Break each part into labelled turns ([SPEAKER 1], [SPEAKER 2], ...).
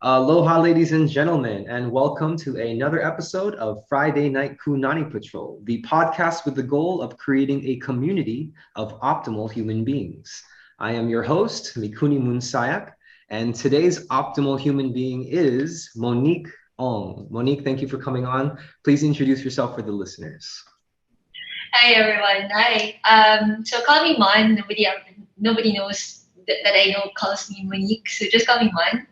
[SPEAKER 1] Aloha, ladies and gentlemen, and welcome to another episode of Friday Night Kunani Patrol, the podcast with the goal of creating a community of optimal human beings. I am your host, Mikuni Munsayak, and today's optimal human being is Monique Ong. Monique, thank you for coming on. Please introduce yourself for the listeners.
[SPEAKER 2] Hi everyone. Hi. So call me Mon. Nobody knows that I know calls me Monique. So just call me Mon.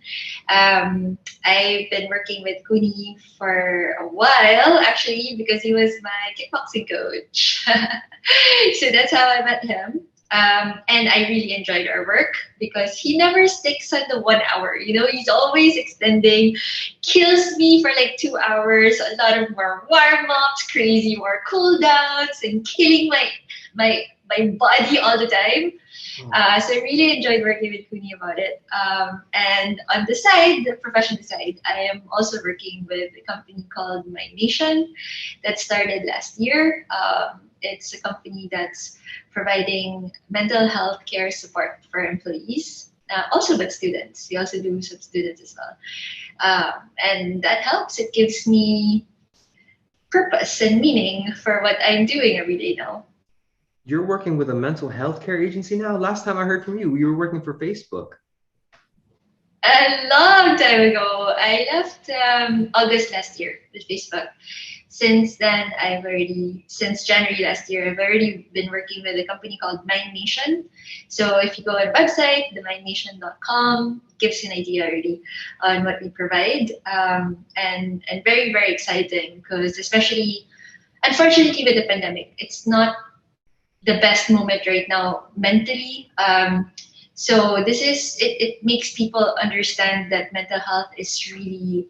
[SPEAKER 2] I've been working with Kuni for a while actually because he was my kickboxing coach. So that's how I met him. And I really enjoyed our work because he never sticks on the 1 hour. He's always extending, kills me for like 2 hours, a lot of more warm-ups, crazy more cool downs, and killing my body all the time. So I really enjoyed working with Kuni about it. And on the side, the professional side, I am also working with a company called My Nation that started last year. It's a company that's providing mental health care support for employees, also with students. We also do some students as well. And that helps. It gives me purpose and meaning for what I'm doing every day now.
[SPEAKER 1] You're working with a mental health care agency now? Last time I heard from you, you were working for Facebook.
[SPEAKER 2] A long time ago. I left August last year with Facebook. Since then, since January last year, I've already been working with a company called Mind Nation. So if you go on our website, themindnation.com, gives you an idea already on what we provide. And very, very exciting because especially, unfortunately with the pandemic, it's not the best moment right now mentally. So it makes people understand that mental health is really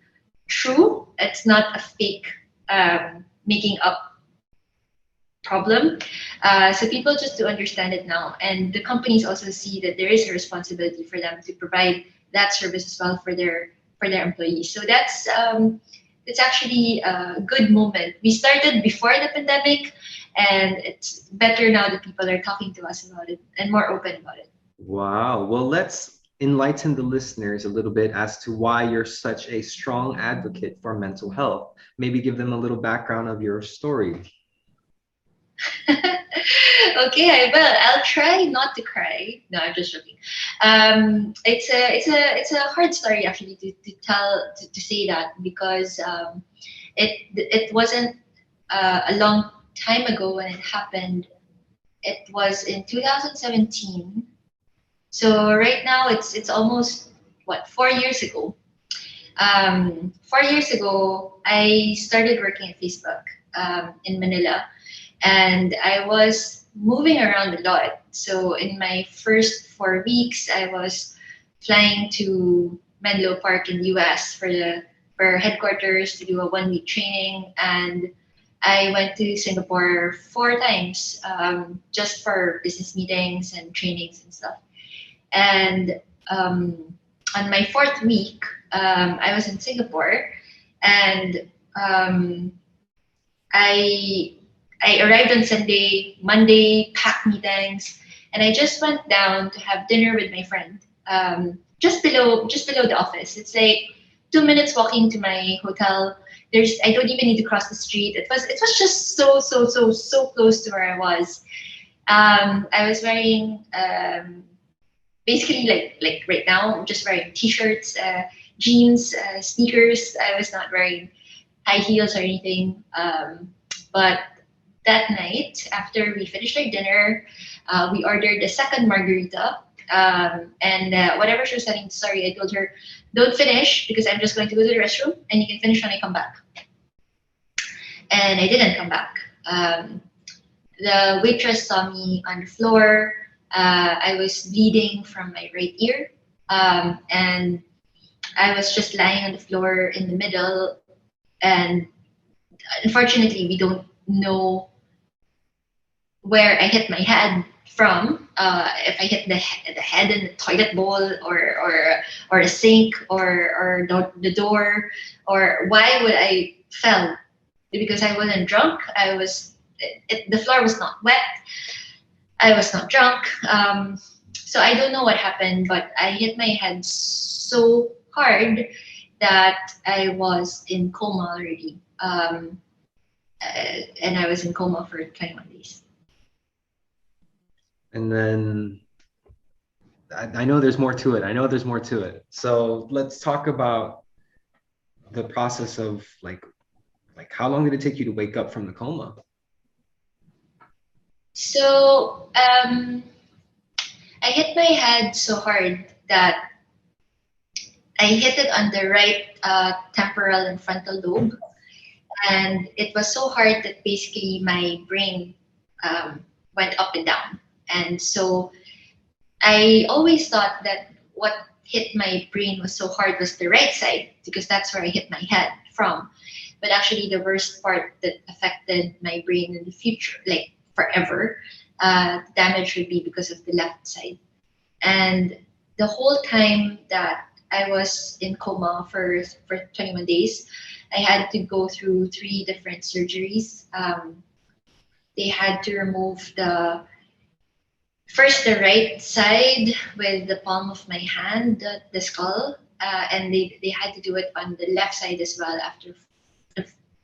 [SPEAKER 2] true. It's not a fake making up problem. So people just to understand it now. And the companies also see that there is a responsibility for them to provide that service as well for their employees. So that's actually a good moment. We started before the pandemic, and it's better now that people are talking to us about it and more open about it.
[SPEAKER 1] Wow. Well, let's enlighten the listeners a little bit as to why you're such a strong advocate for mental health. Maybe give them a little background of your story.
[SPEAKER 2] Okay, I will. I'll try not to cry. No, I'm just joking. It's a hard story actually to say that because it wasn't a long time ago when it happened. It was in 2017. So right now it's almost 4 years ago. 4 years ago, I started working at Facebook in Manila, and I was moving around a lot. So in my first 4 weeks, I was flying to Menlo Park in US for headquarters to do a 1 week training, and I went to Singapore 4 times just for business meetings and trainings and stuff. And on my 4th week, I was in Singapore, and I arrived on Sunday. Monday, packed meetings, and I just went down to have dinner with my friend just below the office. It's like 2 minutes walking to my hotel. I don't even need to cross the street. It was just so close to where I was. I was wearing basically like right now I'm just wearing t-shirts, jeans, sneakers. I was not wearing high heels or anything. But that night after we finished our dinner, we ordered a second margarita. And whatever she was telling the story, I told her, don't finish because I'm just going to go to the restroom and you can finish when I come back. And I didn't come back. The waitress saw me on the floor. I was bleeding from my right ear. And I was just lying on the floor in the middle. And unfortunately, we don't know where I hit my head from. If I hit the head in the toilet bowl or a sink or the door, or why would I fell? Because I wasn't drunk. The floor was not wet. I was not drunk. So I don't know what happened, but I hit my head so hard that I was in coma already. And I was in coma for 21 days.
[SPEAKER 1] And then I know there's more to it. I know there's more to it. So let's talk about the process of like how long did it take you to wake up from the coma?
[SPEAKER 2] So I hit my head so hard that I hit it on the right temporal and frontal lobe. And it was so hard that basically my brain went up and down. And so I always thought that what hit my brain was so hard was the right side because that's where I hit my head from. But actually, the worst part that affected my brain in the future, like forever, damage would be because of the left side. And the whole time that I was in coma for 21 days, I had to go through 3 different surgeries. They had to remove first the right side with the palm of my hand, the skull, and they had to do it on the left side as well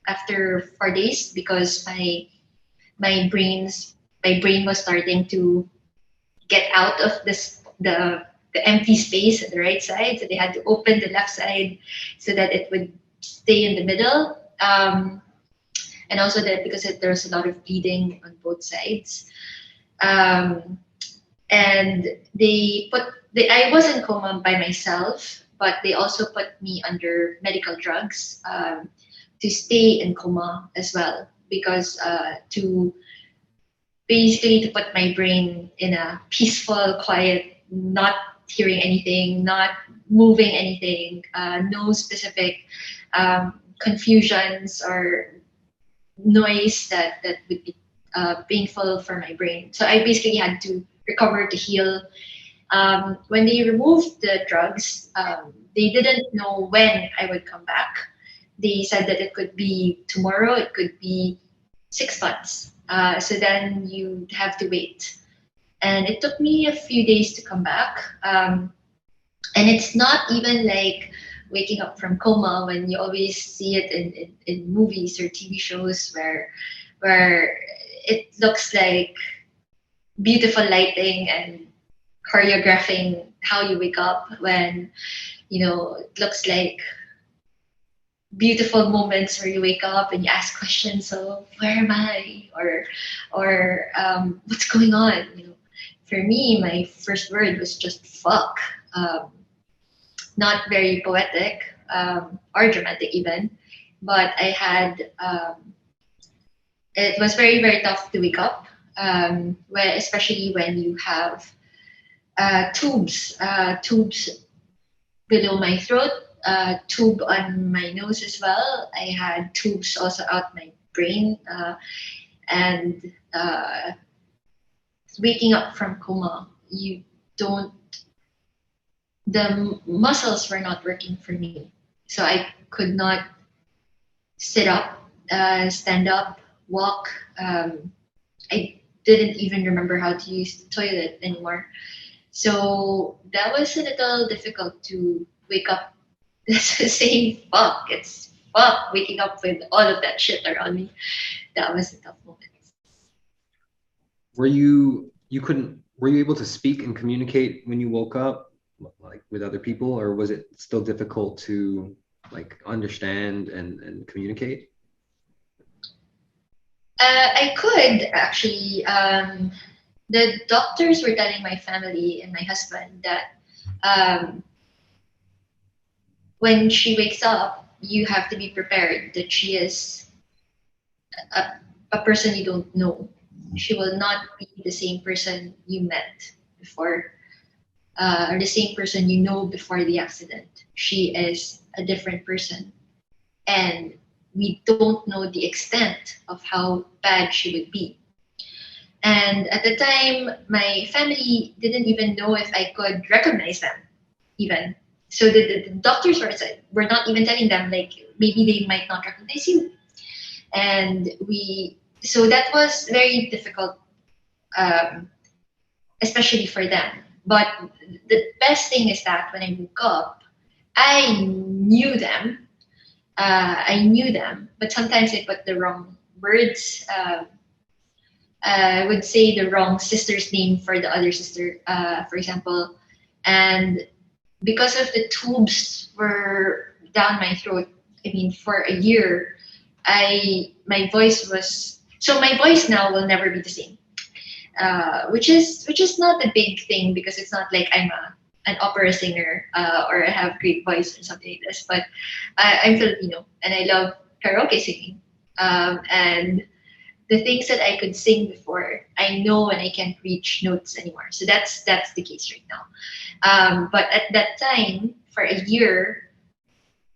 [SPEAKER 2] after 4 days because my brain was starting to get out of the empty space at the right side, so they had to open the left side so that it would stay in the middle. And also that because there was a lot of bleeding on both sides. And I was in coma by myself, but they also put me under medical drugs to stay in coma as well because to basically to put my brain in a peaceful, quiet, not hearing anything, not moving anything, no specific confusions or noise that would be painful for my brain. So I basically had to recover to heal. When they removed the drugs, they didn't know when I would come back. They said that it could be tomorrow, it could be 6 months. So then you'd have to wait. And it took me a few days to come back. And it's not even like waking up from coma when you always see it in movies or TV shows where it looks like beautiful lighting and choreographing how you wake up when it looks like beautiful moments where you wake up and you ask questions, so where am I, or what's going on. For me, my first word was just fuck. Not very poetic or dramatic even, but I had it was very, very tough to wake up, especially when you have tubes below my throat, tube on my nose as well. I had tubes also out my brain, and waking up from coma, the muscles were not working for me. So I could not sit up, stand up, walk. I didn't even remember how to use the toilet anymore. So that was a little difficult to wake up saying fuck. It's fuck waking up with all of that shit around me. That was a tough moment.
[SPEAKER 1] Were you able to speak and communicate when you woke up, like with other people, or was it still difficult to like understand and communicate?
[SPEAKER 2] I could actually. The doctors were telling my family and my husband that when she wakes up, you have to be prepared that she is a person you don't know. She will not be the same person you met before, or the same person you know before the accident. She is a different person. And we don't know the extent of how bad she would be. And at the time, my family didn't even know if I could recognize them, even. So the doctors were not even telling them, like, maybe they might not recognize you. And so that was very difficult, especially for them. But the best thing is that when I woke up, I knew them. But sometimes I put the wrong words. I would say the wrong sister's name for the other sister, for example. And because of the tubes were down my throat, I mean, for a year, my voice was so my voice now will never be the same. Which is not a big thing because it's not like I'm an opera singer or I have great voice or something like this. But I'm Filipino and I love karaoke singing. And the things that I could sing before, I know and I can't reach notes anymore. So that's the case right now. But at that time, for a year,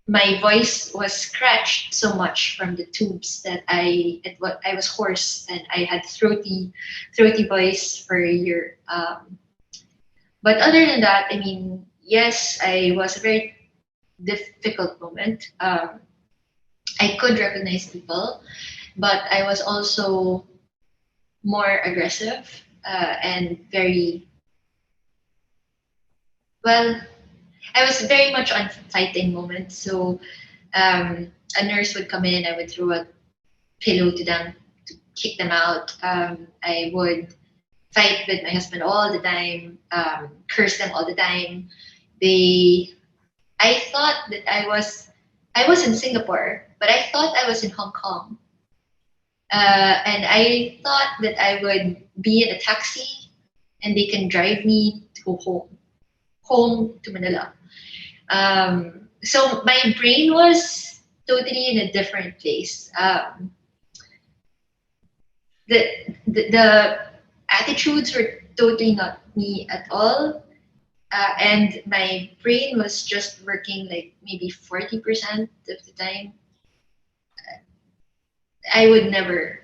[SPEAKER 2] my voice was scratched so much from the tubes that I was hoarse and I had throaty voice for a year. But other than that, I mean, yes, I was a very difficult moment. I could recognize people, but I was also more aggressive and very well. I was very much on fighting moments. So a nurse would come in, I would throw a pillow to them to kick them out. I would fight with my husband all the time, curse them all the time. They, I thought that I was in Singapore, but I thought I was in Hong Kong. And I thought that I would be in a taxi and they can drive me to go home to Manila. So my brain was totally in a different place. The attitudes were totally not me at all. And my brain was just working like maybe 40% of the time. I would never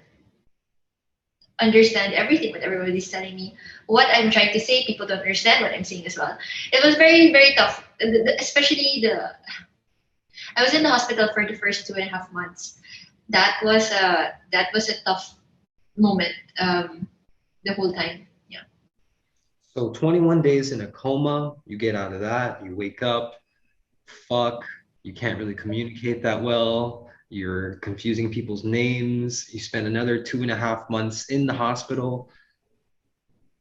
[SPEAKER 2] understand everything what everybody's telling me. What I'm trying to say, people don't understand what I'm saying as well. It was very, very tough. Especially I was in the hospital for the first 2.5 months. That was a tough moment the whole time. Yeah.
[SPEAKER 1] So 21 days in a coma, you get out of that, you wake up, fuck, you can't really communicate that well. You're confusing people's names. You spend another 2.5 months in the hospital.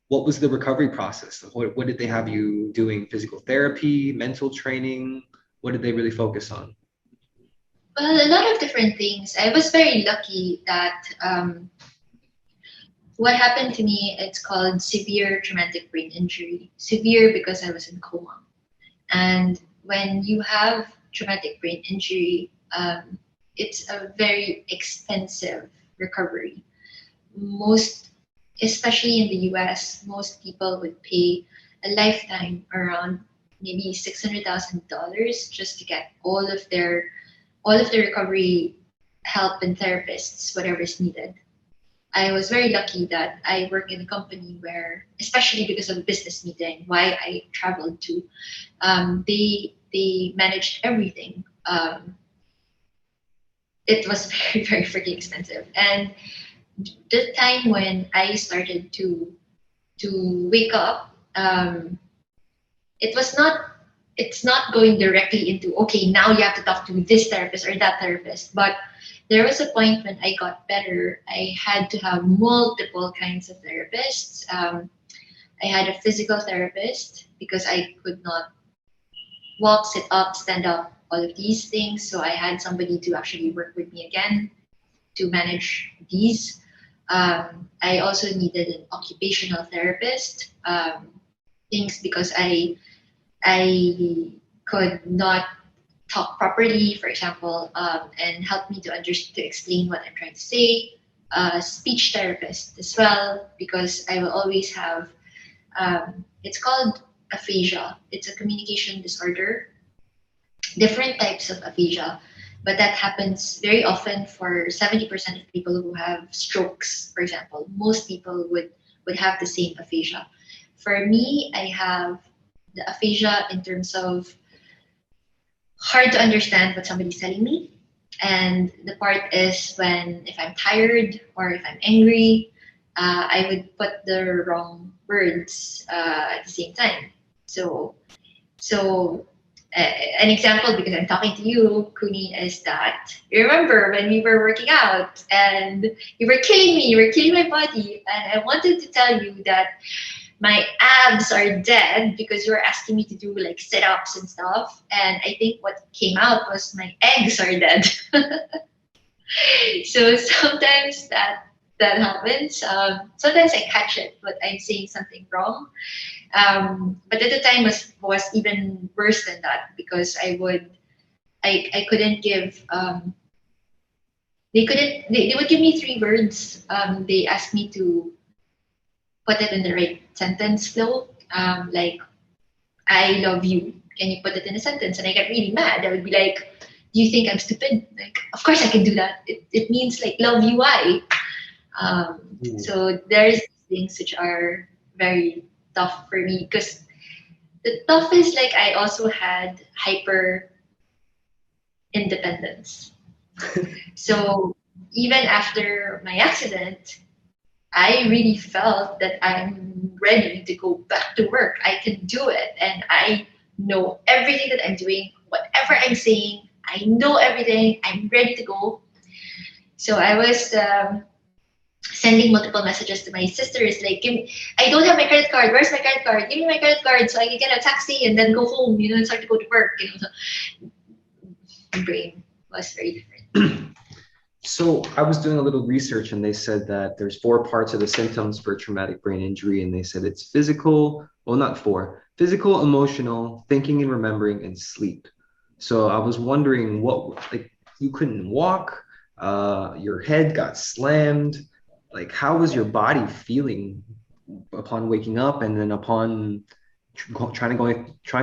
[SPEAKER 1] What was the recovery process? What did they have you doing? Physical therapy, mental training? What did they really focus on?
[SPEAKER 2] Well, a lot of different things. I was very lucky that what happened to me, it's called severe traumatic brain injury. Severe because I was in coma. And when you have traumatic brain injury, it's a very expensive recovery. Most, especially in the US, most people would pay a lifetime around maybe $600,000 just to get all of the recovery help and therapists, whatever is needed. I was very lucky that I work in a company where, especially because of a business meeting, why I traveled to, they managed everything. It was very very freaking expensive, and the time when I started to wake up, it was not. It's not going directly into okay. Now you have to talk to this therapist or that therapist, but there was a point when I got better. I had to have multiple kinds of therapists. I had a physical therapist because I could not walk, sit up, stand up, all of these things. So I had somebody to actually work with me again to manage these. I also needed an occupational therapist, things because I could not talk properly, for example, and help me to explain what I'm trying to say. Speech therapist as well, because I will always have. It's called aphasia. It's a communication disorder. Different types of aphasia, but that happens very often for 70% of people who have strokes, for example. Most people would have the same aphasia. For me, I have the aphasia in terms of hard to understand what somebody's telling me. And the part is when if I'm tired or if I'm angry, I would put the wrong words at the same time. So an example, because I'm talking to you, Kuni, is that you remember when we were working out and you were killing me, you were killing my body, and I wanted to tell you that my abs are dead because you were asking me to do like sit-ups and stuff, and I think what came out was my eggs are dead. So sometimes that happens. Sometimes I catch it, but I'm saying something wrong. But at the time was even worse than that, because I couldn't give they would give me three words. They asked me to put it in the right sentence flow. Like, I love you. Can you put it in a sentence? And I get really mad. I would be like, do you think I'm stupid? Like, of course I can do that. It means like love you, I. So there's things which are very tough for me, because the toughest, like, I also had hyper independence. So even after my accident, I really felt that I'm ready to go back to work. I can do it. And I know everything that I'm doing, whatever I'm saying, I know everything. I'm ready to go. So I was sending multiple messages to my sisters, like, I don't have my credit card. Where's my credit card? Give me my credit card so I can get a taxi and then go home, and start to go to work. My brain was very different.
[SPEAKER 1] So I was doing a little research and they said that there's four parts of the symptoms for traumatic brain injury. And they said it's physical, well, not four, physical, emotional, thinking and remembering, and sleep. So I was wondering like, you couldn't walk, your head got slammed. Like, how was your body feeling upon waking up and then upon trying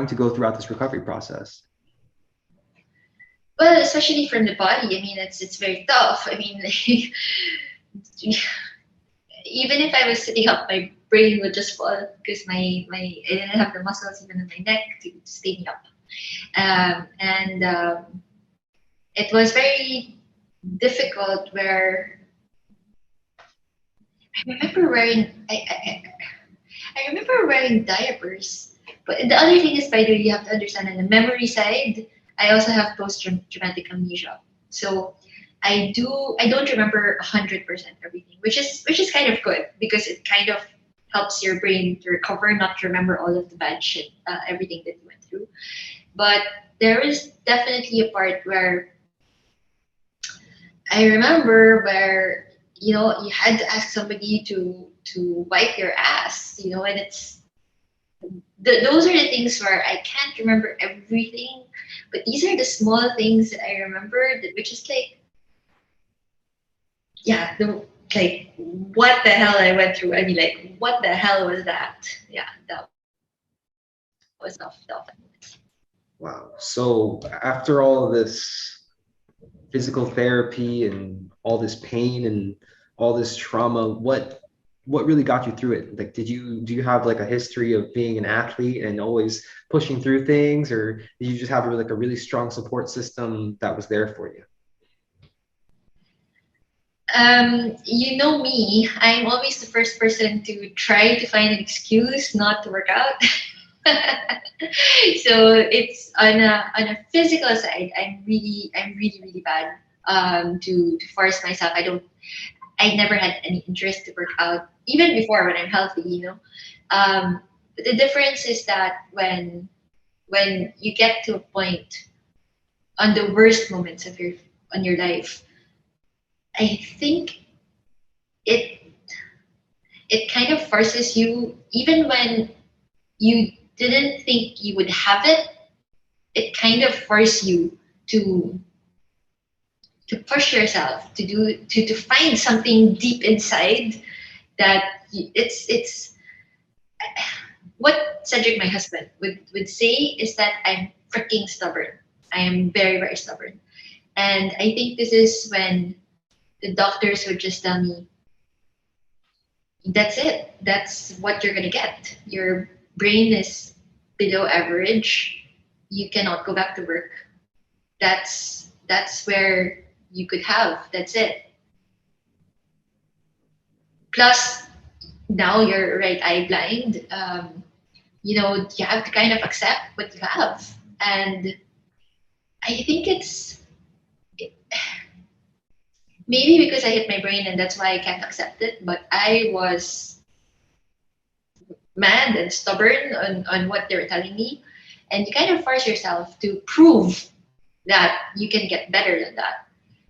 [SPEAKER 1] to go throughout this recovery process?
[SPEAKER 2] Well, especially from the body, I mean, it's very tough. I mean, even if I was sitting up, my brain would just fall, because I didn't have the muscles even in my neck to stay me up. And it was very difficult. Where I remember wearing I remember wearing diapers. But the other thing is, by the way, you have to understand, on the memory side, I also have post-traumatic amnesia. So I don't remember 100% everything, which is kind of good, because it kind of helps your brain to recover, not to remember all of the bad shit, everything that you went through. But there is definitely a part where I remember where, you had to ask somebody to wipe your ass, and those are the things where I can't remember everything, but these are the small things that I remember, which is like, yeah, like, what the hell I went through. I mean, like, what the hell was that? Yeah, that was tough.
[SPEAKER 1] Wow. So after all of this physical therapy and all this pain and all this trauma, what really got you through it? Like, do you have like a history of being an athlete and always pushing through things, or did you just have like a really strong support system that was there for you?
[SPEAKER 2] You know me, I'm always the first person to try to find an excuse not to work out. So it's on a physical side, I'm really bad to force myself. I never had any interest to work out, even before, when I'm healthy. But the difference is that when you get to a point, on the worst moments of your life, I think it it kind of forces you, even when you didn't think you would have it. It kind of forces you to push yourself to find something deep inside, that it's what Cedric, my husband, would say is that I'm freaking stubborn. I am very, very stubborn. And I think this is when the doctors would just tell me, that's it. That's what you're gonna get. Your brain is below average. You cannot go back to work. That's where you could have. That's it. Plus, now you're right eye blind. You have to kind of accept what you have. And I think it's maybe because I hit my brain and that's why I can't accept it. But I was mad and stubborn on what they were telling me. And you kind of force yourself to prove that you can get better than that.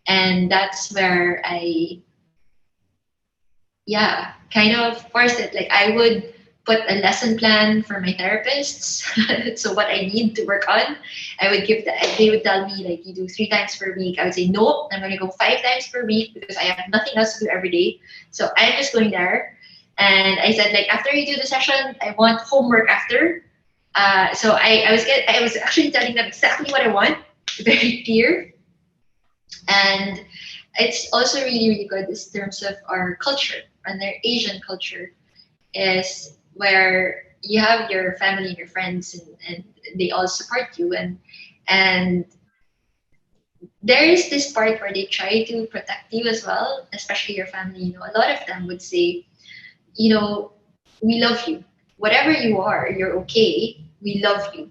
[SPEAKER 2] And that's where I, yeah, kind of forced it. Like I would put a lesson plan for my therapists. So what I need to work on, I would give that. They would tell me like you do 3 times per week. I would say no, I'm going to go 5 times per week because I have nothing else to do every day. So I'm just going there. And I said like after you do the session, I want homework after. So I was actually telling them exactly what I want, very clear. And it's also really, really good in terms of our culture and their Asian culture is where you have your family and your friends and they all support you and there is this part where they try to protect you as well, especially your family. You know, a lot of them would say, you know, we love you. Whatever you are, you're okay. We love you.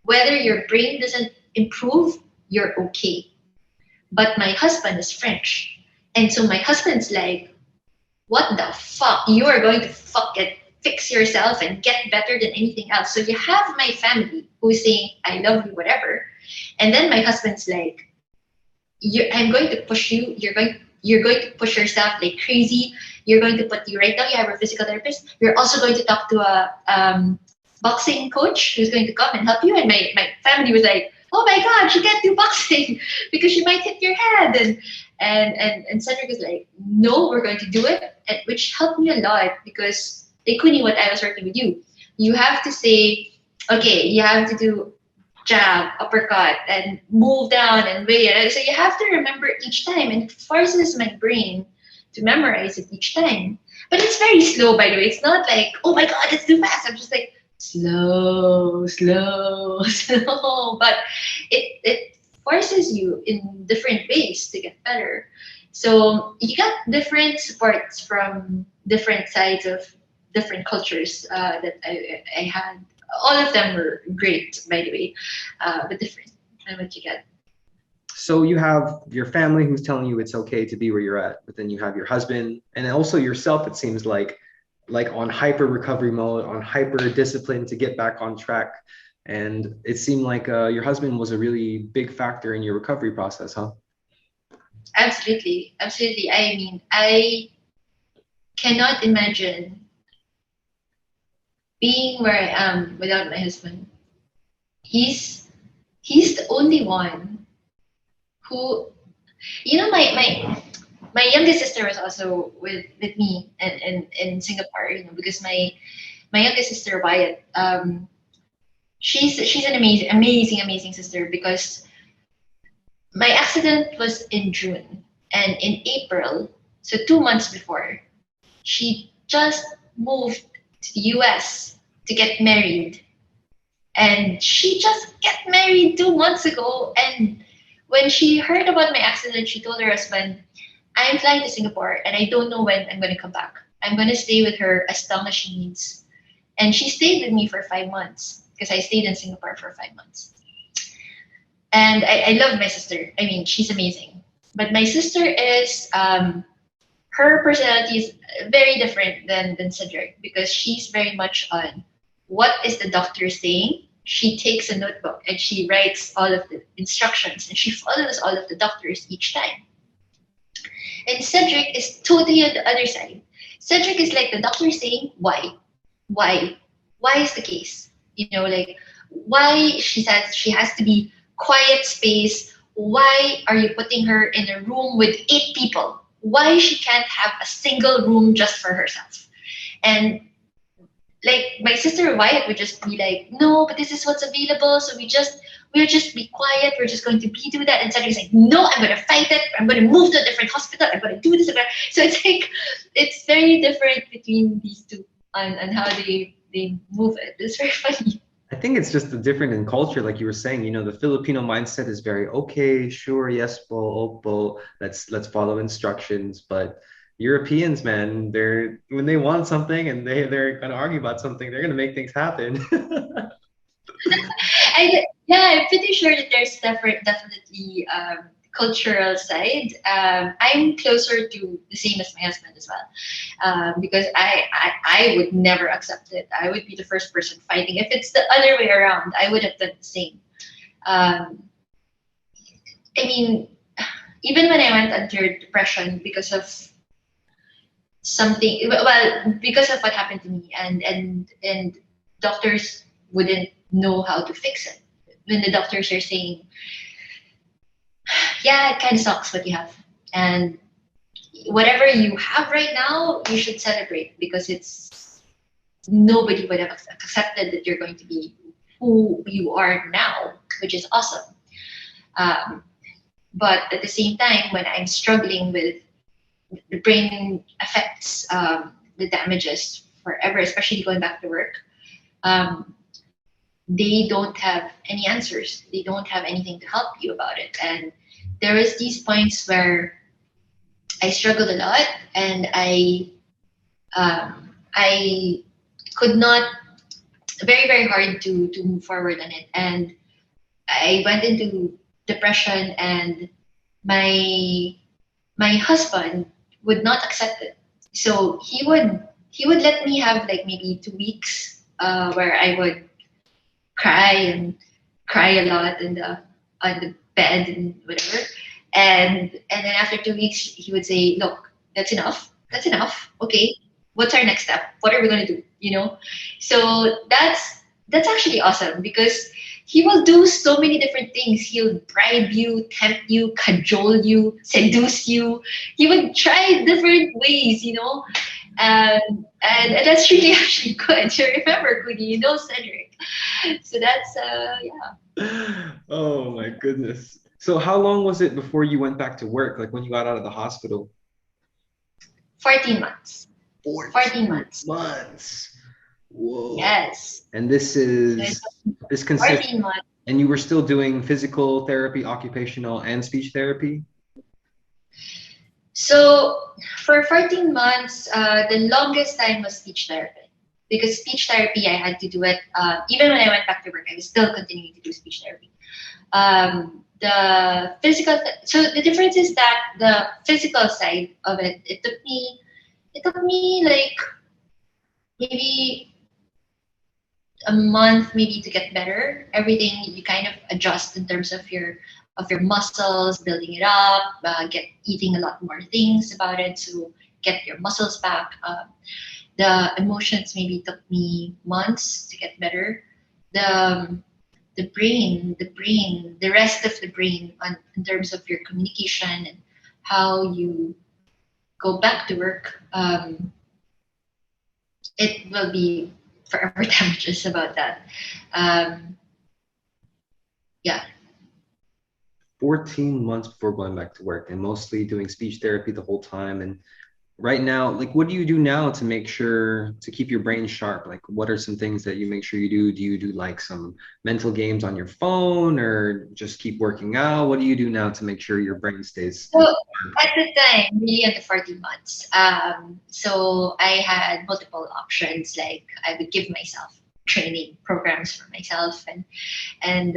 [SPEAKER 2] Whether your brain doesn't improve, you're okay. But my husband is French. And so my husband's like, what the fuck? You are going to fuck it, fix yourself and get better than anything else. So you have my family who's saying, I love you, whatever. And then my husband's like, I'm going to push you. You're going to push yourself like crazy. You're going to put you right now. You have a physical therapist. You're also going to talk to a boxing coach who's going to come and help you. And my family was like, oh my God, she can't do boxing because she might hit your head. And Cedric was like, no, we're going to do it, and, which helped me a lot because they couldn't what I was working with you. You have to say, okay, you have to do jab, uppercut, and move down and weigh it. So you have to remember each time, and it forces my brain to memorize it each time. But it's very slow, by the way. It's not like, oh my God, it's too fast. I'm just like, slow, slow, slow. But it forces you in different ways to get better. So you got different supports from different sides of different cultures that I had. All of them were great, by the way, but different than what you get.
[SPEAKER 1] So you have your family who's telling you it's okay to be where you're at, but then you have your husband and also yourself, it seems like on hyper recovery mode, on hyper discipline to get back on track. And it seemed like your husband was a really big factor in your recovery process, huh?
[SPEAKER 2] Absolutely. Absolutely. I mean, I cannot imagine being where I am without my husband. He's the only one who, you know, my youngest sister was also with me in Singapore, you know, because my youngest sister Wyatt, she's an amazing sister because my accident was in June and in April, so 2 months before, she just moved to the US to get married. And she just got married 2 months ago. And when she heard about my accident, she told her husband, I'm flying to Singapore and I don't know when I'm going to come back. I'm going to stay with her as long as she needs. And she stayed with me for 5 months because I stayed in Singapore for 5 months. And I love my sister. I mean, she's amazing. But my sister is, her personality is very different than Cedric because she's very much on what is the doctor saying. She takes a notebook and she writes all of the instructions and she follows all of the doctors each time. And Cedric is totally on the other side. Cedric is like the doctor saying, why? Why? Why is the case? You know, like, why she says she has to be quiet space. Why are you putting her in a room with 8 people? Why she can't have a single room just for herself? And like my sister Wyatt would just be like, no, but this is what's available. So we'll just be quiet. We're just going to do that. And Cedric's like, no, I'm going to fight it. I'm going to move to a different hospital. I'm going to do this. So it's like, it's very different between these two and how they move it. It's very funny.
[SPEAKER 1] I think it's just the different in culture, like you were saying. You know, the Filipino mindset is very okay, sure, yes, po, opo, let's follow instructions. But Europeans, man, they're when they want something and they're gonna argue about something, they're gonna make things happen.
[SPEAKER 2] Yeah, I'm pretty sure that there's definitely cultural side. I'm closer to the same as my husband as well, because I would never accept it. I would be the first person fighting. If it's the other way around, I would have done the same. Um, I mean, even when I went under depression because of something, well, because of what happened to me, and doctors wouldn't know how to fix it. When the doctors are saying, yeah, it kind of sucks what you have. And whatever you have right now, you should celebrate because it's nobody would have accepted that you're going to be who you are now, which is awesome. Um, but at the same time, when I'm struggling with the brain effects, the damages forever, especially going back to work, um, they don't have any answers. They don't have anything to help you about it. And there is these points where I struggled a lot, and I could not very hard to move forward on it, and I went into depression, and my my husband would not accept it. So he would let me have like maybe 2 weeks where I would cry and cry a lot in the on the bed and whatever. And then after 2 weeks, he would say, "Look, that's enough. That's enough. Okay, what's our next step? What are we gonna do?" So that's actually awesome because he will do so many different things. He'll bribe you, tempt you, cajole you, seduce you. He would try different ways. And that's really actually good. You remember, Goody, Cedric. So that's yeah.
[SPEAKER 1] Oh my goodness. So how long was it before you went back to work? Like when you got out of the hospital?
[SPEAKER 2] 14 months. 14
[SPEAKER 1] 14
[SPEAKER 2] months.
[SPEAKER 1] months. Whoa.
[SPEAKER 2] Yes.
[SPEAKER 1] And this
[SPEAKER 2] So
[SPEAKER 1] is this consists
[SPEAKER 2] 14 months.
[SPEAKER 1] and you were still doing physical therapy, occupational and speech therapy?
[SPEAKER 2] So for 14 months, the longest time was speech therapy. Because speech therapy, I had to do it even when I went back to work. I was still continuing to do speech therapy. The physical, so the difference is that the physical side of it, it took me like maybe a month maybe to get better. Everything you kind of adjust in terms of your muscles, building it up, get eating a lot more things about it to get your muscles back. The emotions maybe took me months to get better. The the rest of the brain in terms of your communication and how you go back to work, it will be forever damages about that. Um, yeah.
[SPEAKER 1] 14 months before going back to work and mostly doing speech therapy the whole time. And right now, like what do you do now to make sure to keep your brain sharp? Like what are some things that you make sure you do? Do you do like some mental games on your phone or just keep working out? What do you do now to make sure your brain stays
[SPEAKER 2] So at the time, really under 14 months, so I had multiple options. Like I would give myself training programs for myself, and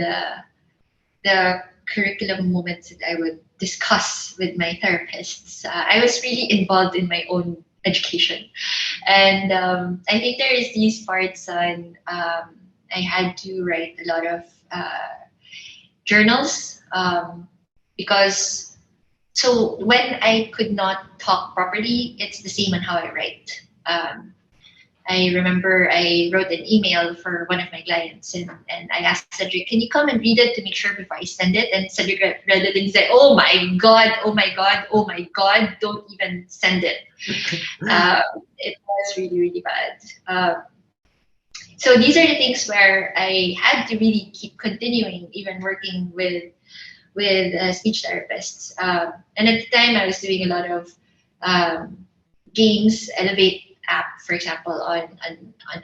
[SPEAKER 2] the curriculum moments that I would discuss with my therapists. I was really involved in my own education, and I think there is these parts on. I had to write a lot of journals because so when I could not talk properly, it's the same on how I write. I remember I wrote an email for one of my clients, and I asked Cedric, "Can you come and read it to make sure before I send it?" And Cedric read it and he said, "Oh my God, oh my God, oh my God, don't even send it." It was really, really bad. So these are the things where I had to really keep continuing, even working with speech therapists. And at the time, I was doing a lot of games, Elevate app, for example, on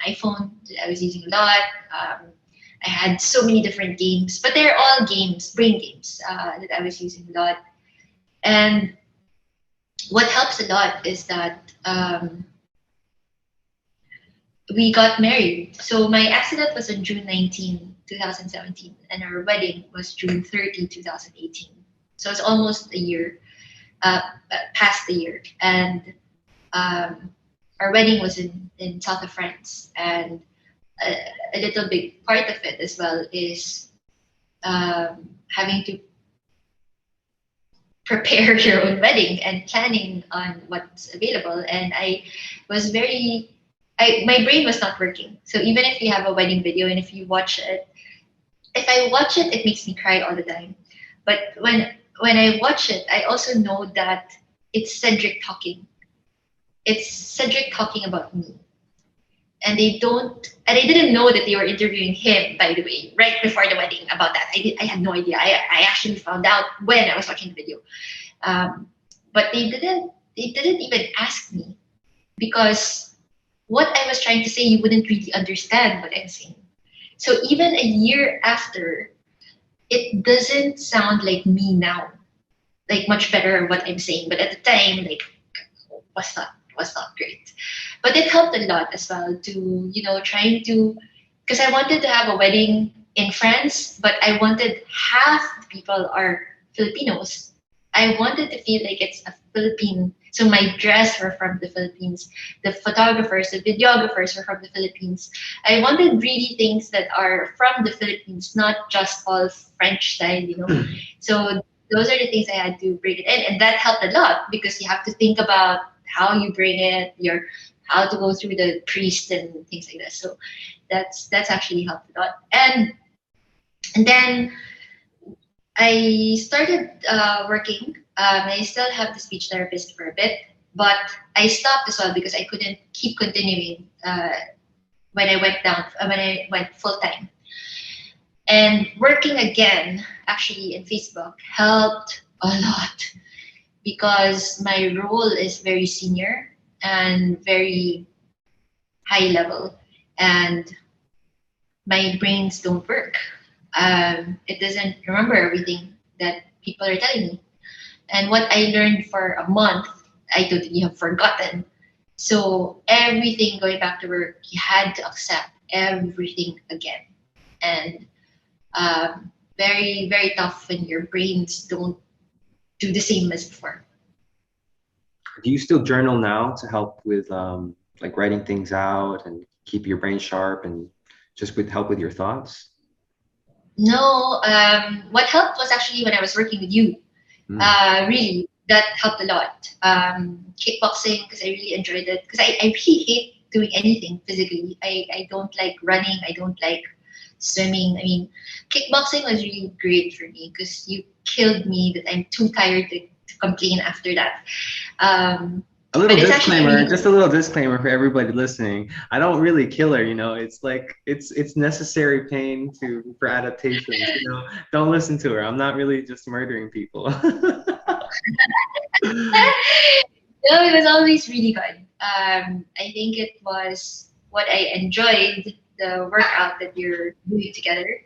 [SPEAKER 2] iPhone that I was using a lot. I had so many different games, but they're all games, brain games that I was using a lot. And what helps a lot is that we got married. So my accident was on June 19. 2017, and our wedding was June 30, 2018. So it's almost a year, past the year. And our wedding was in south of France. And a little big part of it as well is having to prepare your own wedding and planning on what's available. And I was my brain was not working. So even if you have a wedding video and if I watch it, it makes me cry all the time. But when I watch it, I also know that it's Cedric talking. It's Cedric talking about me. And I didn't know that they were interviewing him, by the way, right before the wedding about that. I had no idea. I actually found out when I was watching the video. But they didn't even ask me, because what I was trying to say, you wouldn't really understand what I'm saying. So even a year after, it doesn't sound like me now, like much better what I'm saying. But at the time, like, was not great. But it helped a lot as well to, trying to, because I wanted to have a wedding in France, but I wanted half the people are Filipinos. I wanted to feel like it's a Philippine. So my dress were from the Philippines. The photographers, the videographers were from the Philippines. I wanted really things that are from the Philippines, not just all French style, So those are the things I had to bring it in. And that helped a lot, because you have to think about how you bring it, how to go through the priest and things like that. So that's actually helped a lot. And then I started working. I still have the speech therapist for a bit, but I stopped as well because I couldn't keep continuing when I went full time. And working again, actually in Facebook, helped a lot, because my role is very senior and very high level, and my brains don't work. It doesn't remember everything that people are telling me. And what I learned for a month, I totally have forgotten. So everything going back to work, you had to accept everything again. And very, very tough when your brains don't do the same as before.
[SPEAKER 1] Do you still journal now to help with like writing things out and keep your brain sharp and just with help with your thoughts?
[SPEAKER 2] No, what helped was actually when I was working with you. Really, that helped a lot. Kickboxing, because I really enjoyed it. Because I really hate doing anything physically. I don't like running. I don't like swimming. I mean, kickboxing was really great for me because you killed me that I'm too tired to complain after that.
[SPEAKER 1] A little disclaimer, just a little disclaimer for everybody listening. I don't really kill her, It's like it's necessary pain for adaptations, Don't listen to her. I'm not really just murdering people.
[SPEAKER 2] No, it was always really good. I think it was what I enjoyed, the workout that you're doing together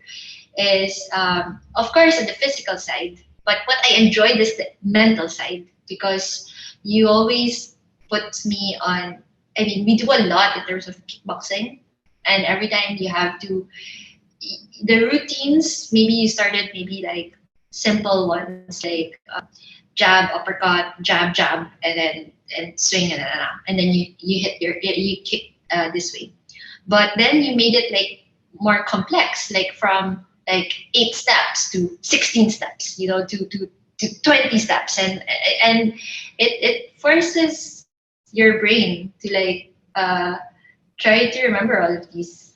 [SPEAKER 2] is, of course, on the physical side, but what I enjoyed is the mental side, because you always puts me on, I mean, we do a lot in terms of kickboxing, and every time you have to, the routines, maybe you started maybe like simple ones like jab, uppercut, jab, and swing, and then you kick this way. But then you made it like more complex, like from like 8 steps to 16 steps, to 20 steps, and it forces your brain to like try to remember all of these.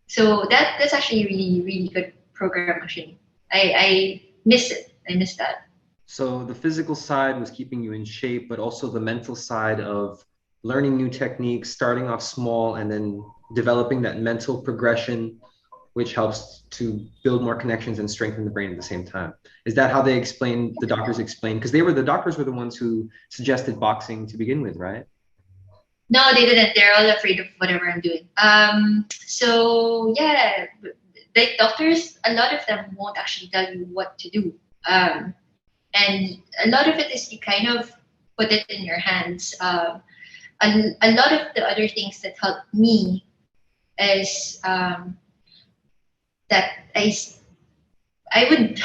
[SPEAKER 2] So that's actually a really, really good program. Actually, I miss it. I miss that.
[SPEAKER 1] So the physical side was keeping you in shape, but also the mental side of learning new techniques, starting off small, and then developing that mental progression, which helps to build more connections and strengthen the brain at the same time. Is that how the doctors explained? Because the doctors were the ones who suggested boxing to begin with, right?
[SPEAKER 2] No, they didn't. They're all afraid of whatever I'm doing. So yeah, like doctors, a lot of them won't actually tell you what to do. And a lot of it is you kind of put it in your hands. A lot of the other things that helped me is that I would,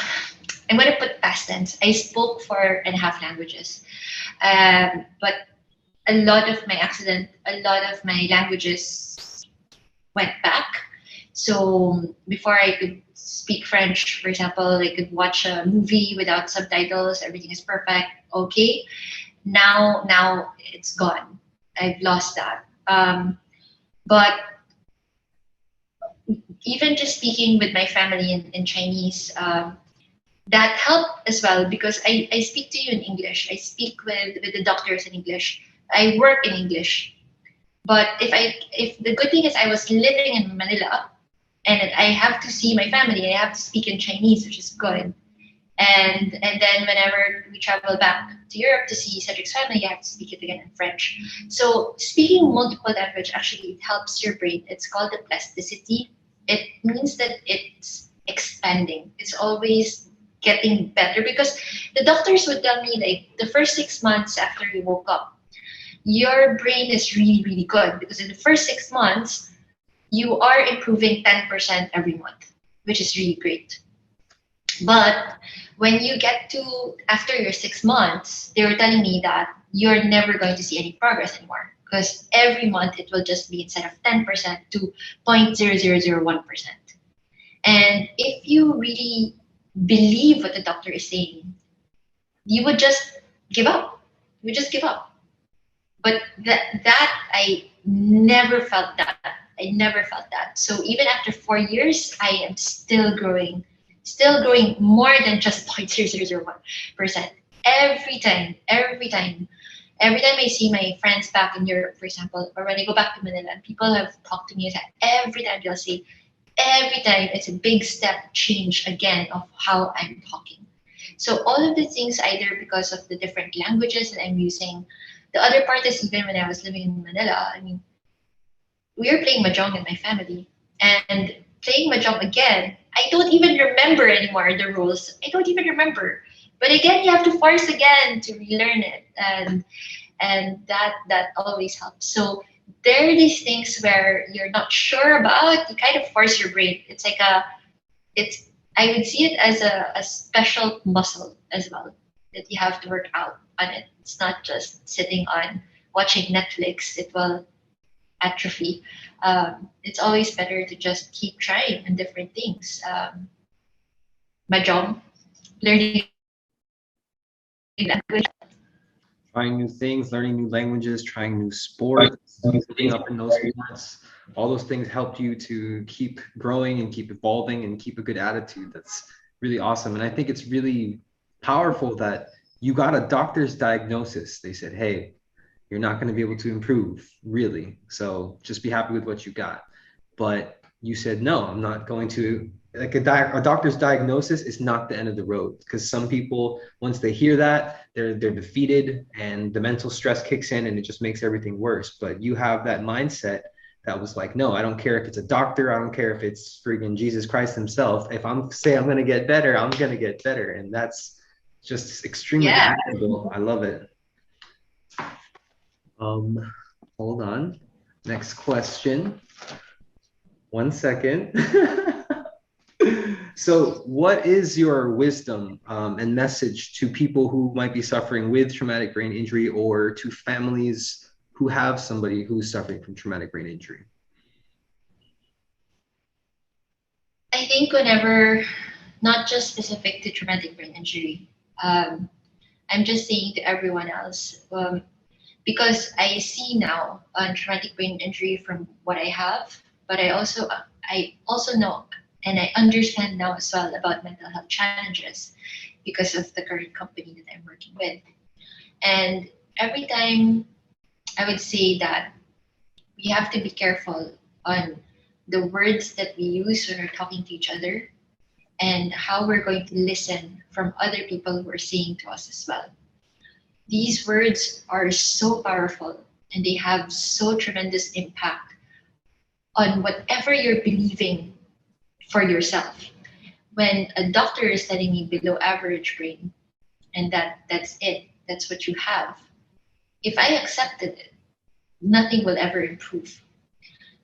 [SPEAKER 2] I'm going to put past tense. I spoke 4.5 languages. But a lot of my languages went back. So before I could speak French, for example, I could watch a movie without subtitles. Everything is perfect. Okay. Now it's gone. I've lost that. But even just speaking with my family in Chinese, that helped as well because I speak to you in English. I speak with the doctors in English. I work in English. But if the good thing is I was living in Manila and I have to see my family, I have to speak in Chinese, which is good. And then whenever we travel back to Europe to see Cedric's family, I have to speak it again in French. So speaking multiple language actually it helps your brain. It's called the plasticity. It means that it's expanding. It's always getting better because the doctors would tell me like the first 6 months after you woke up, your brain is really, really good because in the first 6 months, you are improving 10% every month, which is really great. But when you get to after your 6 months, they were telling me that you're never going to see any progress anymore because every month it will just be instead of 10% to 0.0001%. And if you really believe what the doctor is saying, you would just give up. You would just give up. But that I never felt that. I never felt that. So even after 4 years, I am still growing more than just 0.0001%. Every time I see my friends back in Europe, for example, or when I go back to Manila, and people have talked to me, every time they'll say, every time it's a big step change again of how I'm talking. So all of the things, either because of the different languages that I'm using, the other part is even when I was living in Manila, I mean, we were playing mahjong in my family. And playing mahjong again, I don't even remember anymore the rules. I don't even remember. But again, you have to force again to relearn it. And that always helps. So there are these things where you're not sure about, you kind of force your brain. It's like I would see it as a special muscle as well that you have to work out on it. It's not just sitting on watching Netflix. It will atrophy. It's always better to just keep trying on different things. Mahjong, learning language.
[SPEAKER 1] Trying new things, learning new languages, trying new sports, getting up in those sports. All those things helped you to keep growing and keep evolving and keep a good attitude. That's really awesome. And I think it's really powerful that you got a doctor's diagnosis. They said, hey, you're not going to be able to improve, really. So just be happy with what you got. But you said, no, I'm not going to. Like a doctor's diagnosis is not the end of the road because some people, once they hear that, they're defeated and the mental stress kicks in and it just makes everything worse. But you have that mindset that was like, no, I don't care if it's a doctor, I don't care if it's freaking Jesus Christ himself. If I'm going to get better, I'm going to get better. And that's just extremely admirable. I love it. Hold on. Next question. 1 second. So what is your wisdom and message to people who might be suffering with traumatic brain injury or to families who have somebody who's suffering from traumatic brain injury?
[SPEAKER 2] I think whenever, not just specific to traumatic brain injury, I'm just saying to everyone else, because I see now traumatic brain injury from what I have, but I also know and I understand now as well about mental health challenges because of the current company that I'm working with. And every time I would say that we have to be careful on the words that we use when we're talking to each other and how we're going to listen from other people who are saying to us as well. These words are so powerful and they have so tremendous impact on whatever you're believing for yourself. When a doctor is telling me below average brain and that's it, that's what you have. If I accepted it, nothing will ever improve.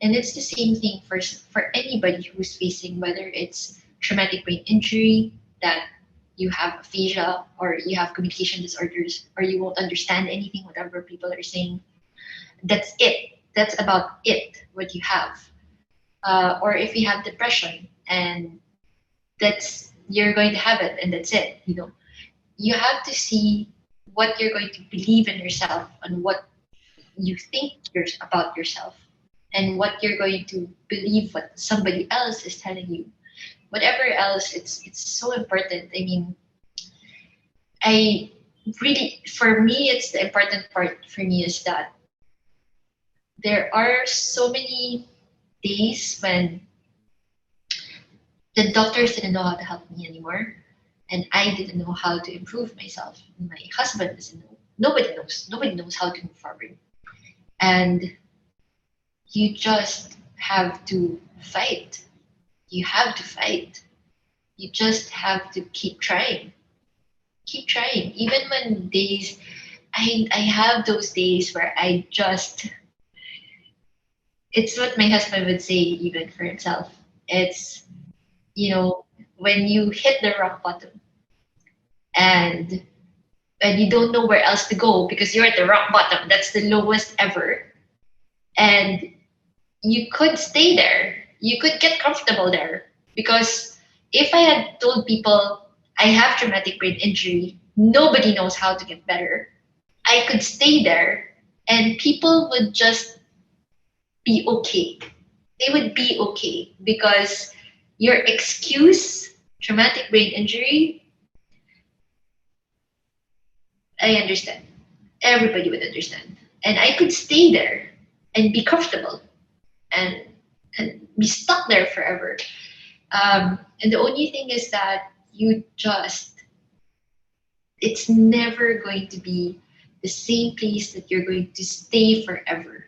[SPEAKER 2] And it's the same thing for anybody who's facing, whether it's traumatic brain injury, that you have aphasia, or you have communication disorders, or you won't understand anything, whatever people are saying. That's it. That's about it, what you have. Or if you have depression, and that's you're going to have it, and that's it. You have to see what you're going to believe in yourself, and what you think about yourself, and what you're going to believe what somebody else is telling you. Whatever else, it's so important. I mean, I really, for me, it's the important part for me is that there are so many days when the doctors didn't know how to help me anymore, and I didn't know how to improve myself. And my husband doesn't know. Nobody knows. Nobody knows how to move forward. And you just have to fight. You have to fight. You just have to keep trying. Keep trying. Even when days, I have those days where I just, it's what my husband would say even for himself. It's, when you hit the rock bottom, and you don't know where else to go because you're at the rock bottom. That's the lowest ever. And you could stay there. You could get comfortable there. Because if I had told people I have traumatic brain injury, nobody knows how to get better, I could stay there and people would just be okay. They would be okay because your excuse, traumatic brain injury, I understand. Everybody would understand. And I could stay there and be comfortable and be stuck there forever. And the only thing is that it's never going to be the same place that you're going to stay forever.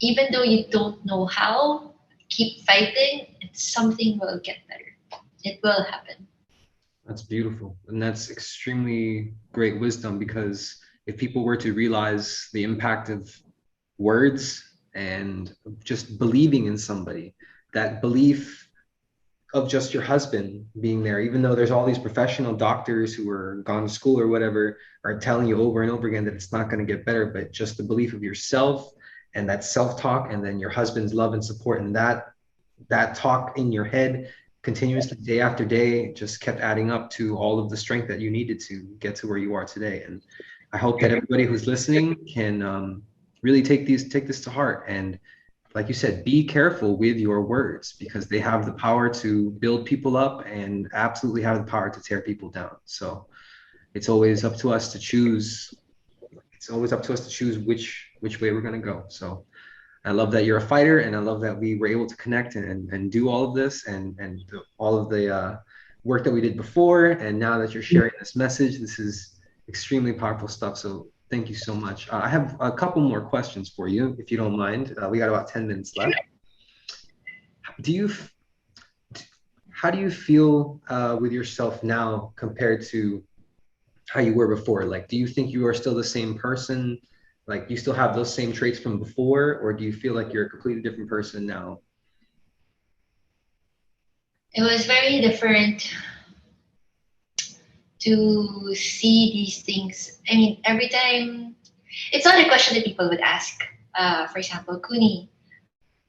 [SPEAKER 2] Even though you don't know how, keep fighting and something will get better. It will happen.
[SPEAKER 1] That's beautiful. And that's extremely great wisdom, because if people were to realize the impact of words and just believing in somebody, that belief of just your husband being there, even though there's all these professional doctors who are gone to school or whatever, are telling you over and over again that it's not going to get better, but just the belief of yourself and that self-talk, and then your husband's love and support, and that talk in your head continuously day after day just kept adding up to all of the strength that you needed to get to where you are today. And I hope that everybody who's listening can really take this to heart. And like you said, be careful with your words, because they have the power to build people up and absolutely have the power to tear people down. So it's always up to us to choose. It's always up to us to choose which way we're going to go. So I love that you're a fighter, and I love that we were able to connect and do all of this and all of the work that we did before. And now that you're sharing this message, this is extremely powerful stuff. So thank you so much. I have a couple more questions for you, if you don't mind. We got about 10 minutes left. How do you feel with yourself now compared to how you were before? Like, do you think you are still the same person? Like, you still have those same traits from before, or do you feel like you're a completely different person now?
[SPEAKER 2] It was very different to see these things. I mean, every time, it's not a question that people would ask. For example, Kuni,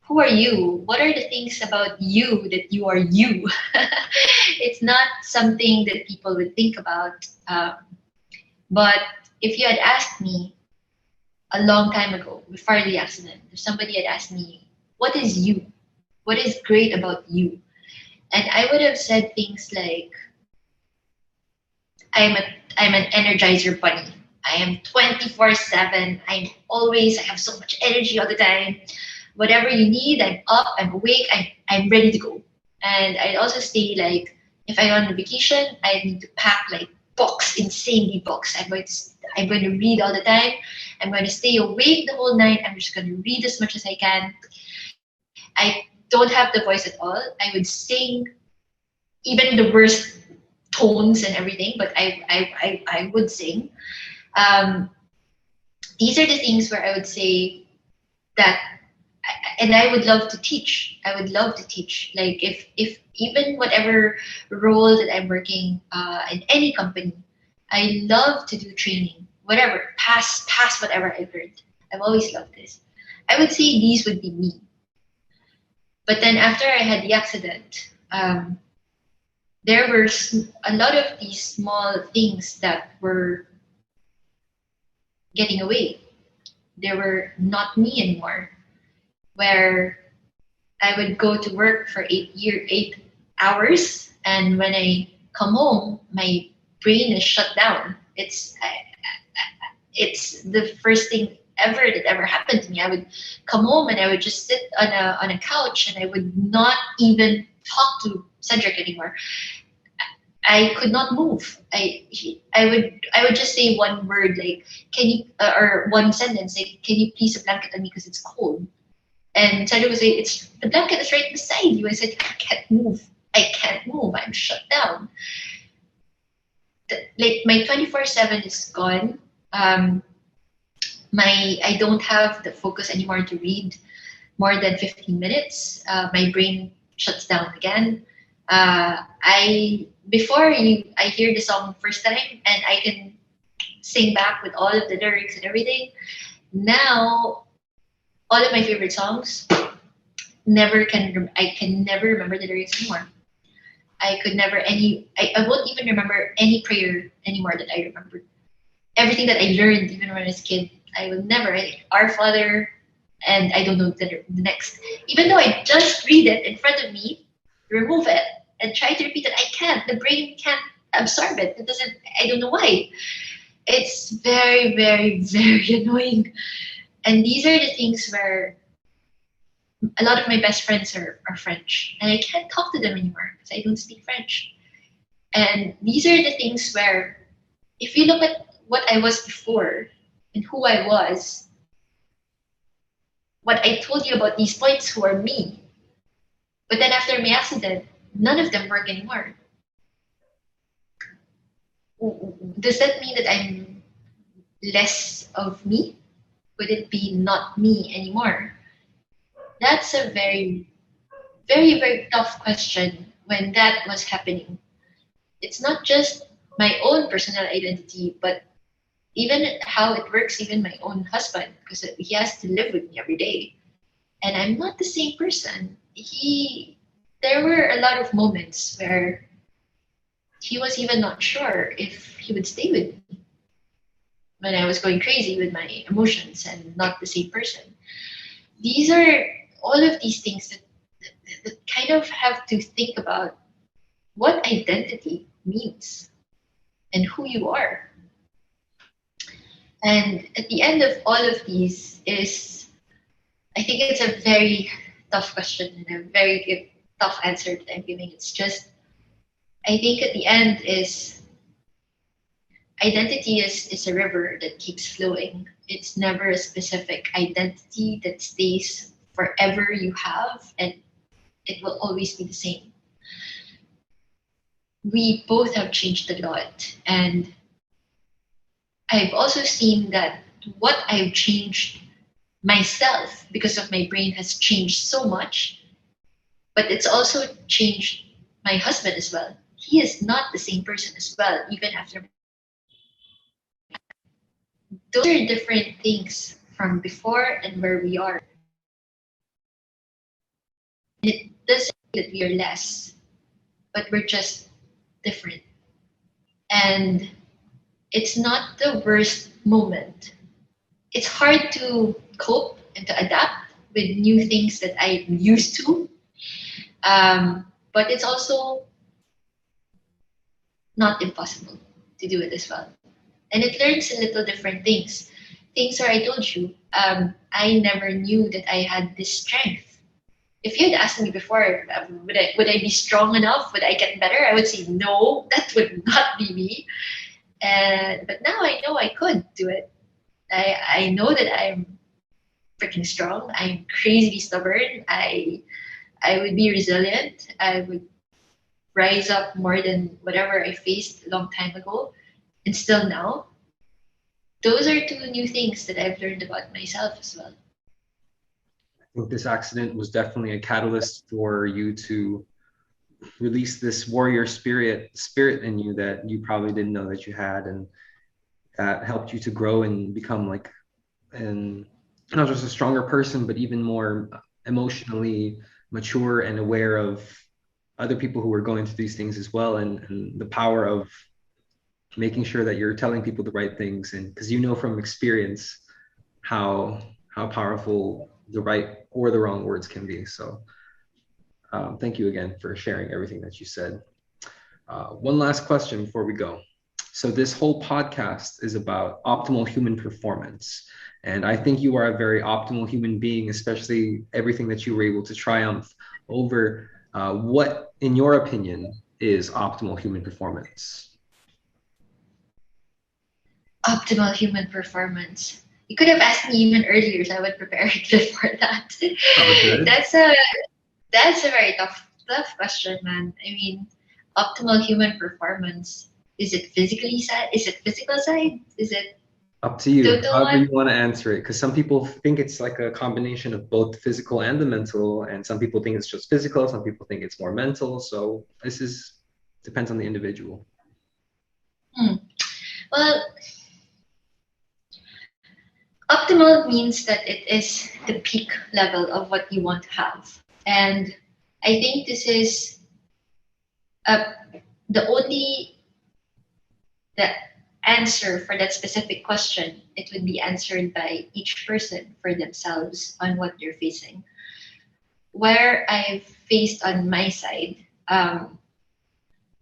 [SPEAKER 2] who are you? What are the things about you that you are you? It's not something that people would think about. But if you had asked me a long time ago, before the accident, if somebody had asked me, what is you? What is great about you? And I would have said things like, I'm an energizer bunny. I am 24/7. I have so much energy all the time. Whatever you need, I'm up, I'm awake, I'm ready to go. And I'd also say, like, if I'm on a vacation, I need to pack like insanely books. I'm going to read all the time. I'm going to stay awake the whole night. I'm just going to read as much as I can. I don't have the voice at all. I would sing even the worst tones and everything, but I would sing. These are the things where I would say that And I would love to teach. I would love to teach. Like if even whatever role that I'm working in any company, I love to do training. Whatever, pass whatever I've learned. I've always loved this. I would say these would be me. But then after I had the accident, there were a lot of these small things that were getting away. They were not me anymore. Where I would go to work for 8 hours, and when I come home, my brain is shut down. It's the first thing ever that ever happened to me. I would come home and I would just sit on a couch and I would not even talk to Cedric anymore. I could not move. I would just say one word like, can you, or one sentence like, can you please a blanket on me because it's cold. And Cedric would say, it's the blanket is right beside you. I said, I can't move. I can't move. I'm shut down. Like my 24/7 is gone. I don't have the focus anymore to read more than 15 minutes. My brain shuts down again. I hear the song first time and I can sing back with all of the lyrics and everything. Now, all of my favorite songs, I can never remember the lyrics anymore. I won't even remember any prayer anymore that I remember. Everything that I learned even when I was a kid, I will never. Our Father, and I don't know the next. Even though I just read it in front of me, remove it and try to repeat it, I can't. The brain can't absorb it. It doesn't. I don't know why. It's very, very, very annoying. And these are the things where a lot of my best friends are French, and I can't talk to them anymore because I don't speak French. And these are the things where, if you look at what I was before and who I was, what I told you about these points who are me, but then after my accident, none of them work anymore. Does that mean that I'm less of me? Would it be not me anymore? That's a very, very, very tough question when that was happening. It's not just my own personal identity, but even how it works, even my own husband, because he has to live with me every day. And I'm not the same person. There were a lot of moments where he was even not sure if he would stay with me when I was going crazy with my emotions and not the same person. These are all of these things that kind of have to think about what identity means and who you are. And at the end of all of these is, I think it's a very tough question and a very tough answer that I'm giving. It's just, I think at the end is, identity is a river that keeps flowing. It's never a specific identity that stays forever you have, and it will always be the same. We both have changed a lot, and I've also seen that what I've changed myself because of my brain has changed so much, but it's also changed my husband as well. He is not the same person as well, even after. Those are different things from before and where we are. It doesn't mean that we are less, but we're just different. And it's not the worst moment. It's hard to cope and to adapt with new things that I'm used to. But it's also not impossible to do it as well. And it learns a little different things. Things where I told you, I never knew that I had this strength. If you had asked me before, would I be strong enough? Would I get better? I would say no, that would not be me. But now I know I could do it. I know that I'm freaking strong. I'm crazy stubborn. I would be resilient. I would rise up more than whatever I faced a long time ago, and still now. Those are two new things that I've learned about myself as well.
[SPEAKER 1] think this accident was definitely a catalyst for you to release this warrior spirit in you that you probably didn't know that you had, and that helped you to grow and become like, and not just a stronger person, but even more emotionally mature and aware of other people who are going through these things as well, and the power of making sure that you're telling people the right things, and because you know from experience how powerful the right or the wrong words can be. So thank you again for sharing everything that you said. One last question before we go. So this whole podcast is about optimal human performance. And I think you are a very optimal human being, especially everything that you were able to triumph over. What, in your opinion, is optimal human performance?
[SPEAKER 2] Optimal human performance. You could have asked me even earlier, so I would prepare it before that.
[SPEAKER 1] Oh, good.
[SPEAKER 2] That's a very tough question, man. I mean, optimal human performance. Is it physically side? Is it physical side? Is it
[SPEAKER 1] Up to you,
[SPEAKER 2] total
[SPEAKER 1] however
[SPEAKER 2] one?
[SPEAKER 1] you want to answer it. Because some people think it's like a combination of both the physical and the mental, and some people think it's just physical, some people think it's more mental. So this is depends on the individual.
[SPEAKER 2] Hmm. Well, optimal means that it is the peak level of what you want to have. And I think this is uh, the only the answer for that specific question. It would be answered by each person for themselves on what they're facing. Where I've faced on my side, I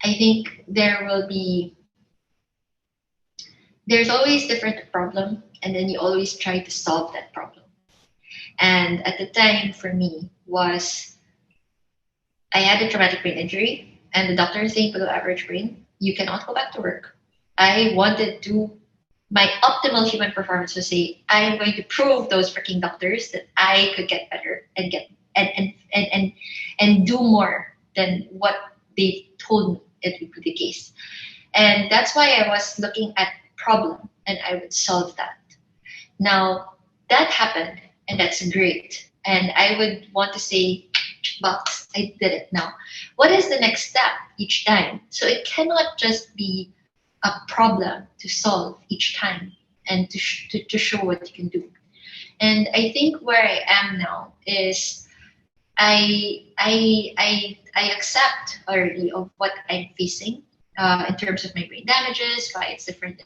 [SPEAKER 2] think there's always different problem, and then you always try to solve that problem. And at the time for me was I had a traumatic brain injury, and the doctor is saying below average brain, you cannot go back to work. I wanted to, my optimal human performance was say, I am going to prove those freaking doctors that I could get better and get and do more than what they told me it would be the case. And that's why I was looking at problem and I would solve that. Now that happened and that's great. And I would want to say, box, I did it now. What is the next step each time? So it cannot just be a problem to solve each time and to show what you can do. And I think where I am now is I accept already of what I'm facing in terms of my brain damages, why it's different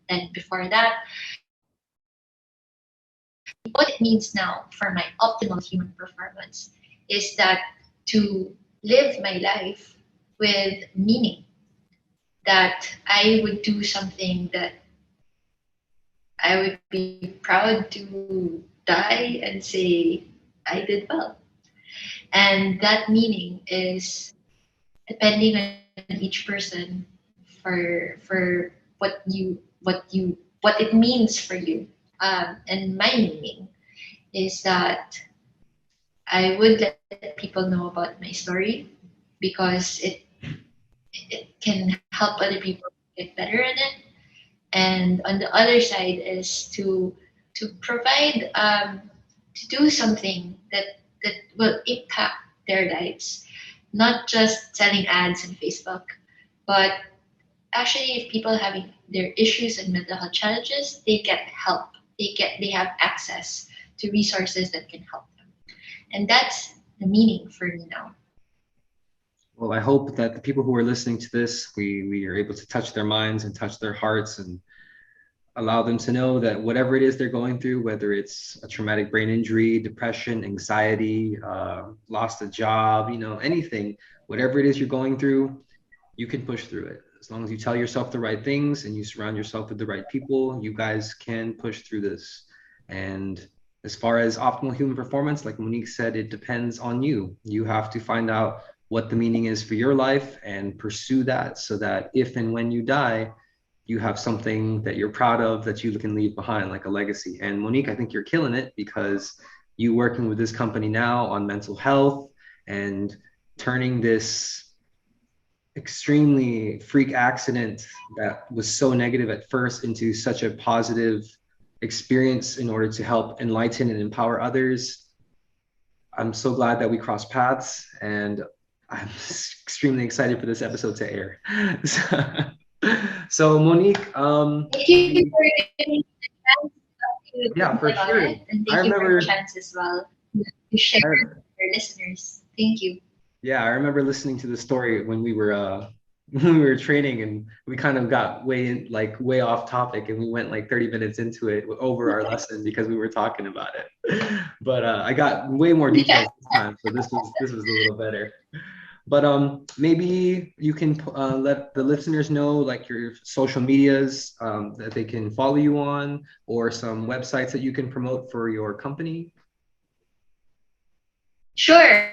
[SPEAKER 2] than before that. What it means now for my optimal human performance is that to live my life with meaning, that I would do something that I would be proud to die and say I did well. And that meaning is depending on each person for what it means for you. And my meaning is that I would let people know about my story because it can help other people get better in it. And on the other side is to provide to do something that will impact their lives, not just selling ads on Facebook, but actually if people having their issues and mental health challenges, they get help. They have access to resources that can help them. And that's the meaning for me now.
[SPEAKER 1] Well, I hope that the people who are listening to this, we are able to touch their minds and touch their hearts and allow them to know that whatever it is they're going through, whether it's a traumatic brain injury, depression, anxiety, lost a job, anything, whatever it is you're going through, you can push through it. As long as you tell yourself the right things and you surround yourself with the right people, you guys can push through this. And as far as optimal human performance, like Monique said, it depends on you. You have to find out what the meaning is for your life and pursue that so that if and when you die, you have something that you're proud of that you can leave behind, like a legacy. And Monique, I think you're killing it because you working with this company now on mental health and turning this extremely freak accident that was so negative at first into such a positive experience in order to help enlighten and empower others. I'm so glad that we crossed paths, and I'm extremely excited for this episode to air. So Monique,
[SPEAKER 2] Thank you for giving me the chance to
[SPEAKER 1] yeah, for
[SPEAKER 2] comment on
[SPEAKER 1] sure.
[SPEAKER 2] it, and
[SPEAKER 1] I
[SPEAKER 2] thank you for the
[SPEAKER 1] remember,
[SPEAKER 2] chance as well to share
[SPEAKER 1] I,
[SPEAKER 2] with our listeners. Thank you.
[SPEAKER 1] yeah, I remember listening to the story when we were when we were training, and we kind of got way off topic, and we went like 30 minutes into it over our lesson because we were talking about it. But I got way more
[SPEAKER 2] Yeah.
[SPEAKER 1] details this time, so this was a little better. But maybe you can let the listeners know like your social medias that they can follow you on, or some websites that you can promote for your company.
[SPEAKER 2] Sure.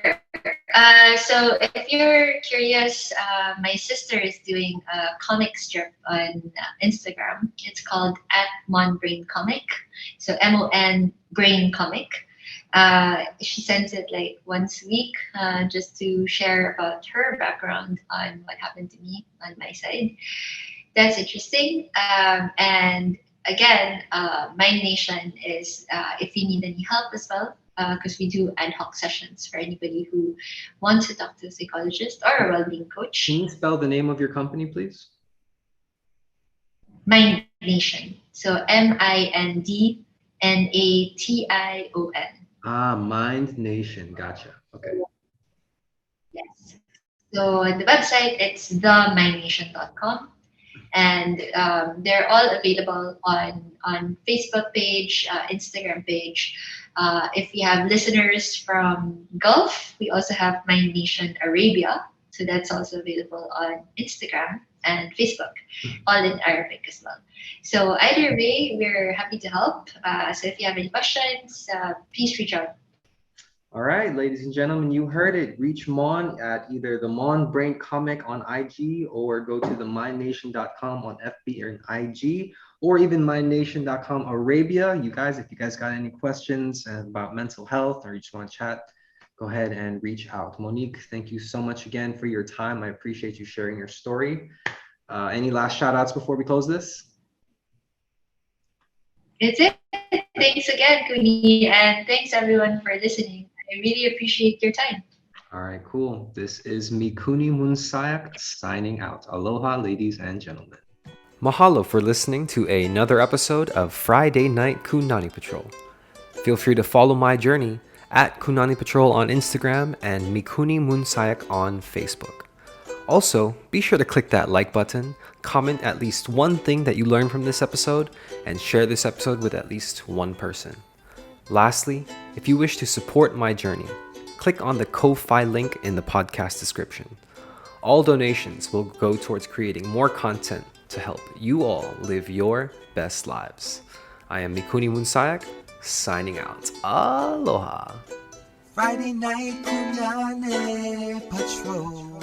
[SPEAKER 2] So if you're curious, my sister is doing a comic strip on Instagram. It's called @monbraincomic. So MON Brain Comic. She sends it like once a week, just to share about her background on what happened to me on my side. That's interesting. And again, Mind Nation is, if you need any help as well, because we do ad hoc sessions for anybody who wants to talk to a psychologist or a well-being
[SPEAKER 1] Can
[SPEAKER 2] coach.
[SPEAKER 1] you spell the name of your company, please?
[SPEAKER 2] Mind Nation. So MINDNATION.
[SPEAKER 1] Mind Nation. Gotcha. Okay.
[SPEAKER 2] Yes. So the website, it's themindnation.com. And they're all available on Facebook page, Instagram page. If you have listeners from Gulf, we also have My Nation Arabia, so that's also available on Instagram and Facebook, all in Arabic as well. So either way, we're happy to help. So if you have any questions, please reach out.
[SPEAKER 1] All right, ladies and gentlemen, you heard it. Reach Mon at either the Mon Brain Comic on IG, or go to the mindnation.com on FB or IG, or even mindnation.com Arabia. You guys, if you guys got any questions about mental health, or you just want to chat, go ahead and reach out. Monique, thank you so much again for your time. I appreciate you sharing your story. Any last shout outs before we close this?
[SPEAKER 2] That's it. Thanks again, Kuni, and thanks everyone for listening. I really appreciate your time.
[SPEAKER 1] All right, cool. This is Mikuni Munsayak signing out. Aloha, ladies and gentlemen. Mahalo for listening to another episode of Friday Night Kunani Patrol. Feel free to follow my journey at Kunani Patrol on Instagram and Mikuni Munsayak on Facebook. Also, be sure to click that like button, comment at least one thing that you learned from this episode, and share this episode with at least one person. Lastly, if you wish to support my journey, click on the Ko-Fi link in the podcast description. All donations will go towards creating more content to help you all live your best lives. I am Mikuni Munsayak, signing out. Aloha.
[SPEAKER 3] Friday night Punani Patrol.